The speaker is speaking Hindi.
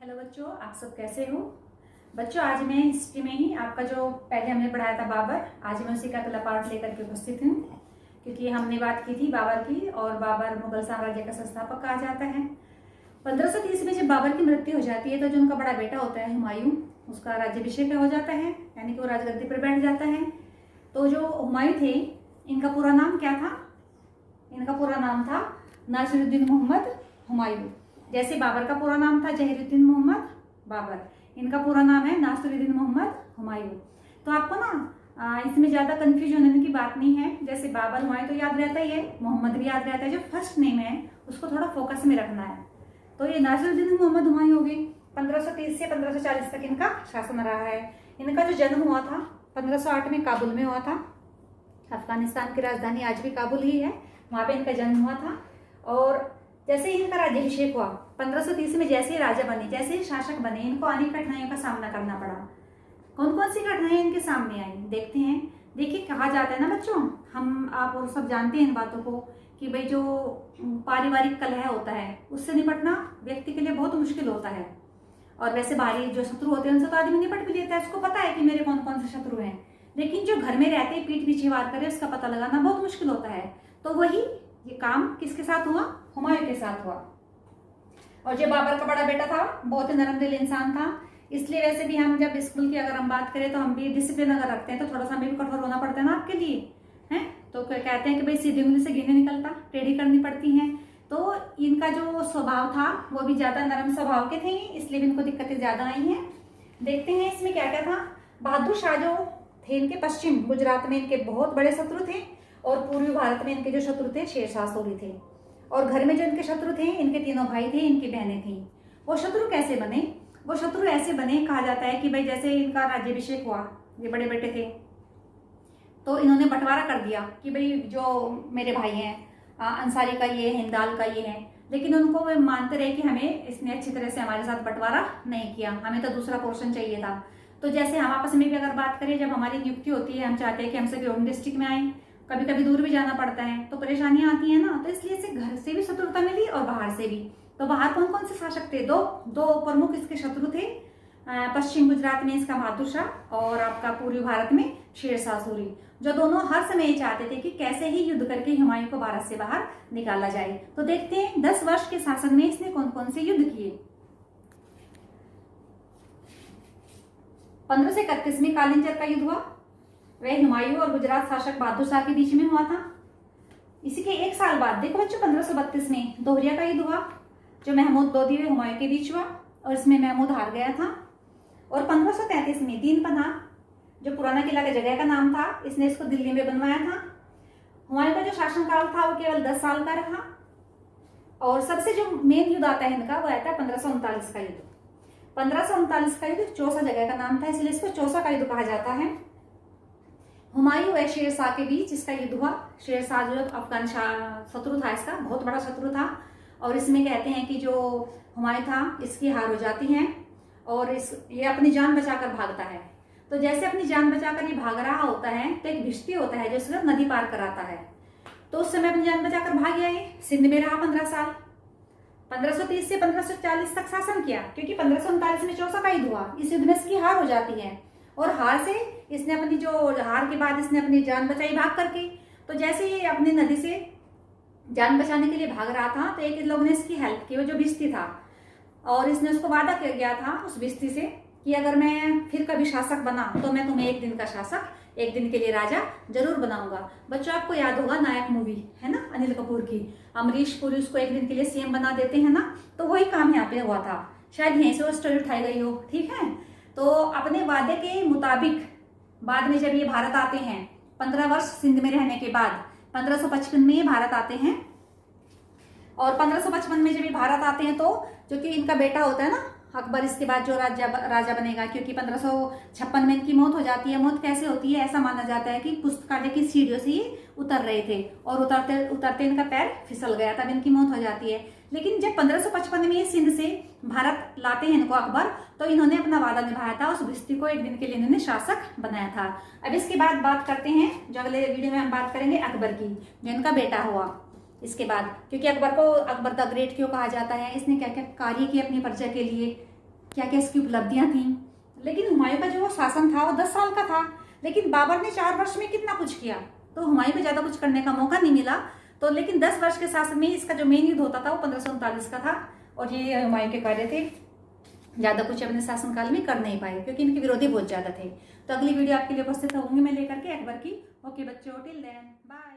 हेलो बच्चों, आप सब कैसे हो। बच्चों, आज मैं हिस्ट्री में ही आपका जो पहले हमने पढ़ाया था बाबर, आज मैं उसी का अगला पार्ट लेकर के उपस्थित हूँ। क्योंकि हमने बात की थी बाबर की, और बाबर मुगल साम्राज्य का संस्थापक कहा जाता है। 1530 में जब बाबर की मृत्यु हो जाती है तो जो उनका बड़ा बेटा होता है हुमायूं, उसका राज्याभिषेक हो जाता है, यानी कि वो राजगद्दी पर बैठ जाता है। तो जो हुमायूं थे, इनका पूरा नाम क्या था? इनका पूरा नाम था नासिरुद्दीन मोहम्मद हुमायूं। जैसे बाबर का पूरा नाम था जहीरुद्दीन मोहम्मद बाबर, इनका पूरा नाम है नासिरुद्दीन मोहम्मद हुमायूं। तो आपको ना इसमें ज़्यादा कंफ्यूजन होने की बात नहीं है। जैसे बाबर हुमायूं तो याद रहता ही है, मोहम्मद भी याद रहता है, जो फर्स्ट नेम है उसको थोड़ा फोकस में रखना है। तो ये नासिरुद्दीन मोहम्मद हुमायूं हो गए। 1530 से 1540 तक इनका शासन रहा है। इनका जो जन्म हुआ था 1508 में काबुल में हुआ था। अफगानिस्तान की राजधानी आज भी काबुल ही है, वहाँ पे इनका जन्म हुआ था। और जैसे ही इनका राज्याभिषेक हुआ 1530 में, जैसे ही राजा बने, जैसे ही शासक बने, इनको अनेक कठिनाइयों का सामना करना पड़ा। कौन कौन सी कठिनाइयां इनके सामने आई, देखते हैं। देखिए, कहा जाता है ना बच्चों, हम आप और सब जानते हैं इन बातों को, कि भाई जो पारिवारिक कलह होता है उससे निपटना व्यक्ति के लिए बहुत मुश्किल होता है। और वैसे बाहरी जो शत्रु होते हैं उनसे तो आदमी निपट भी लेता है, उसको पता है कि मेरे कौन कौन से शत्रु हैं। लेकिन जो घर में रहते पीठ पीछे वार करे, उसका पता लगाना बहुत मुश्किल होता है। तो वही ये काम किसके साथ हुआ? हुमायूं के साथ हुआ। और जो बाबर का बड़ा बेटा था बहुत ही नरम दिल इंसान था, इसलिए वैसे भी हम जब स्कूल की अगर हम बात करें तो हम भी डिसिप्लिन अगर रखते हैं तो थोड़ा सा हमें भी कठोर होना पड़ता है ना आपके लिए, हैं। तो कहते हैं कि भाई सीधी उंगली से घी नहीं निकलता, टेढ़ी करनी पड़ती हैं। तो इनका जो स्वभाव था वो भी ज्यादा नरम स्वभाव के थे, इसलिए भी इनको दिक्कतें ज्यादा आई हैं। देखते हैं इसमें क्या क्या था। बहादुर शाह जो थे, इनके पश्चिम गुजरात में इनके बहुत बड़े शत्रु थे, और पूर्वी भारत में इनके जो शत्रु थे शेरशाह सूरी थे। और घर में जो इनके शत्रु थे, इनके तीनों भाई थे, इनकी बहनें थी। वो शत्रु कैसे बने? वो शत्रु ऐसे बने, कहा जाता है कि भाई जैसे इनका राज्याभिषेक हुआ, ये बड़े बेटे थे, तो इन्होंने बंटवारा कर दिया कि भाई जो मेरे भाई हैं, अंसारी का ये है, हिंदाल का ये है। लेकिन उनको वे मानते रहे कि हमें इसने अच्छी तरह से हमारे साथ बंटवारा नहीं किया, हमें तो दूसरा पोर्शन चाहिए था। तो जैसे हम आपस में भी अगर बात करें, जब हमारी नियुक्ति होती है, हम चाहते हैं कि हमसे होम डिस्ट्रिक्ट में आए, कभी कभी दूर भी जाना पड़ता है, तो परेशानियां आती हैं ना। तो इसलिए इसे घर से भी शत्रुता मिली और बाहर से भी। तो बाहर कौन कौन से शासक थे? दो प्रमुख इसके शत्रु थे। पश्चिम गुजरात में इसका बहादुर शाह, और आपका पूर्वी भारत में शेरशाह सूरी, जो दोनों हर समय ये चाहते थे कि कैसे ही युद्ध करके हुमायूं को भारत से बाहर निकाला जाए। तो देखते हैं 10 वर्ष के शासन में इसने कौन कौन से युद्ध किए। 1531 में कालिंजर का युद्ध हुआ, वह हुमायूं और गुजरात शासक बहादुर शाह के बीच में हुआ था। इसी के एक साल बाद देखो बच्चों, 1532 में दोहरिया का युद्ध हुआ, जो महमूद लोदी व हुमायूं के बीच हुआ, और इसमें महमूद हार गया था। और 1533 में दीन पनाह, जो पुराना किला का जगह का नाम था, इसने इसको दिल्ली में बनवाया था। हुमायूं का जो शासनकाल था वो केवल 10 साल का रहा। और सबसे जो मेन युद्ध आता है इनका, वो आता है 1539 का युद्ध। 1539 का युद्ध चौसा जगह का नाम था, इसलिए इसको चौसा का युद्ध कहा जाता है। हुमायूं व शेरशाह के बीच इसका युद्ध हुआ। शेरशाह जो अफगान शत्रु था, इसका बहुत बड़ा शत्रु था। और इसमें कहते हैं कि जो हुमायूं था, इसकी हार हो जाती है, और ये अपनी जान बचाकर भागता है। तो जैसे अपनी जान बचाकर ये भाग रहा होता है, तो एक भिश्ती होता है जो सिर्फ नदी पार कराता है। तो उस समय अपनी जान बचाकर भाग गया। ये सिंध में रहा 15 साल। 1530 से 1540 तक शासन किया, क्योंकि 1539 में चौसा का युद्ध हुआ। इस युद्ध में इसकी हार हो जाती है, और हार से इसने अपनी जो हार के बाद इसने अपनी जान बचाई भाग करके। तो जैसे ही अपनी नदी से जान बचाने के लिए भाग रहा था, तो एक लोग ने इसकी हेल्प की, वो जो भिश्ती था। और इसने उसको वादा कर गया था उस भिश्ती से कि अगर मैं फिर कभी शासक बना तो मैं तुम्हें एक दिन का शासक, एक दिन के लिए राजा जरूर बनाऊंगा। बच्चों, आपको याद होगा नायक मूवी है ना, अनिल कपूर की, अमरीश पुरी उसको एक दिन के लिए सीएम बना देते हैं ना। तो वही काम यहाँ पे हुआ था, शायद यहीं से वो स्टोरी उठाई गई हो, ठीक है। तो अपने वादे के मुताबिक बाद में जब ये भारत आते हैं, 15 वर्ष सिंध में रहने के बाद 1555 में ये भारत आते हैं। और 1555 में जब ये भारत आते हैं, तो जो कि इनका बेटा होता है ना अकबर, इसके बाद जो राजा बनेगा, क्योंकि 1556 में इनकी मौत हो जाती है। मौत कैसे होती है? ऐसा माना जाता है कि पुस्तकालय की सीढ़ियों से ये उतर रहे थे, और उतरते उतरते इनका पैर फिसल गया, तब इनकी मौत हो जाती है। लेकिन जब 1555 में ये सिंध से भारत लाते हैं इनको अकबर, तो इन्होंने अपना वादा निभाया था, उस भिश्ती को एक दिन के लिए इन्होंने शासक बनाया था। अब इसके बाद बात करते हैं, जो अगले वीडियो में हम बात करेंगे अकबर की, जो इनका बेटा हुआ इसके बाद। क्योंकि अकबर को अकबर द ग्रेट क्यों कहा जाता है, इसने क्या क्या कार्य किए अपनी प्रजा के लिए, क्या क्या इसकी उपलब्धियां थी। लेकिन हुमायूं का जो वो शासन था वो 10 साल का था, लेकिन बाबर ने 4 वर्ष में कितना कुछ किया, तो हुमायूं को ज़्यादा कुछ करने का मौका नहीं मिला। तो लेकिन 10 वर्ष के शासन में इसका जो मेन युद्ध होता था वो 1539 का था, और ये हुमायूं के कार्य थे, ज़्यादा कुछ अपने शासनकाल में कर नहीं पाए क्योंकि इनके विरोधी बहुत ज़्यादा थे। तो अगली वीडियो आपके लिए उपस्थित होंगी मैं लेकर के अकबर की। ओके बच्चों, टिल देन बाय।